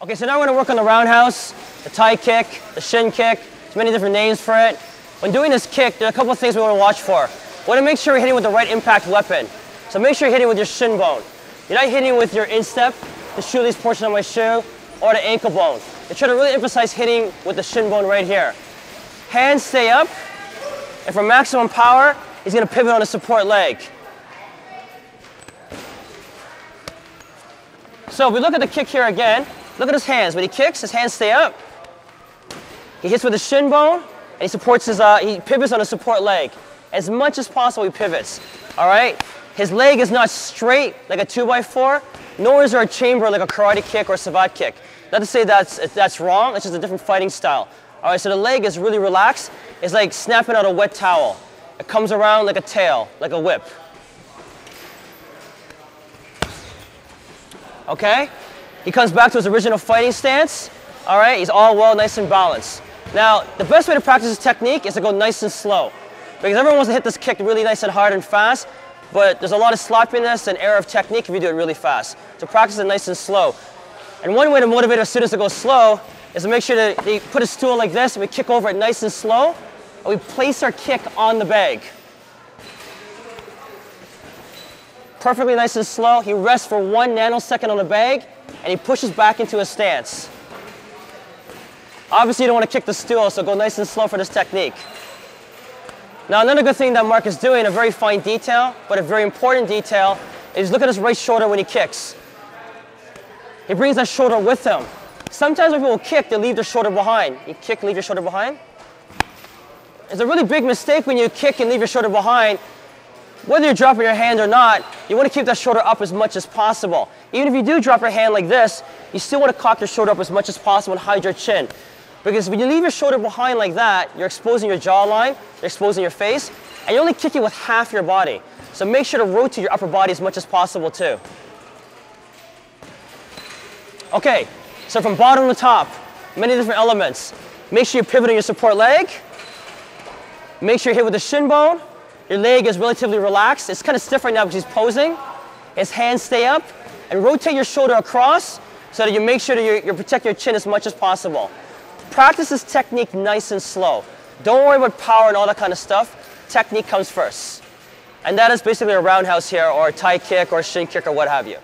Okay, so now we're going to work on the roundhouse, the tie kick, the shin kick. There's many different names for it. When doing this kick, there are a couple of things we want to watch for. We want to make sure we're hitting with the right impact weapon. So make sure you're hitting with your shin bone. You're not hitting with your instep, the shoelace portion of my shoe, or the ankle bone. You're trying to really emphasize hitting with the shin bone right here. Hands stay up, and for maximum power, he's going to pivot on the support leg. So if we look at the kick here again, look at his hands. When he kicks, his hands stay up. He hits with the shin bone, and he supports he pivots on the support leg. As much as possible, he pivots. All right? His leg is not straight like a 2x4, nor is there a chamber like a karate kick or a savate kick. Not to say that's wrong, it's just a different fighting style. All right, so the leg is really relaxed. It's like snapping out a wet towel. It comes around like a tail, like a whip. Okay? He comes back to his original fighting stance. All right, he's all well, nice and balanced. Now, the best way to practice this technique is to go nice and slow. Because everyone wants to hit this kick really nice and hard and fast, but there's a lot of sloppiness and error of technique if you do it really fast. So practice it nice and slow. And one way to motivate our students to go slow is to make sure that they put a stool like this, and we kick over it nice and slow, and we place our kick on the bag. Perfectly nice and slow. He rests for 1 nanosecond on the bag, and he pushes back into his stance. Obviously, you don't want to kick the stool, so go nice and slow for this technique. Now, another good thing that Mark is doing, a very fine detail, but a very important detail, is look at his right shoulder when he kicks. He brings that shoulder with him. Sometimes when people kick, they leave their shoulder behind. You kick, leave your shoulder behind. It's a really big mistake when you kick and leave your shoulder behind. Whether you're dropping your hand or not, you want to keep that shoulder up as much as possible. Even if you do drop your hand like this, you still want to cock your shoulder up as much as possible and hide your chin. Because when you leave your shoulder behind like that, you're exposing your jawline, you're exposing your face, and you're only kicking with half your body. So make sure to rotate your upper body as much as possible too. Okay, so from bottom to top, many different elements. Make sure you pivot on your support leg. Make sure you hit with the shin bone. Your leg is relatively relaxed. It's kind of stiff right now because he's posing. His hands stay up, and rotate your shoulder across so that you make sure that you protect your chin as much as possible. Practice this technique nice and slow. Don't worry about power and all that kind of stuff. Technique comes first. And that is basically a roundhouse here, or a tie kick, or a shin kick, or what have you.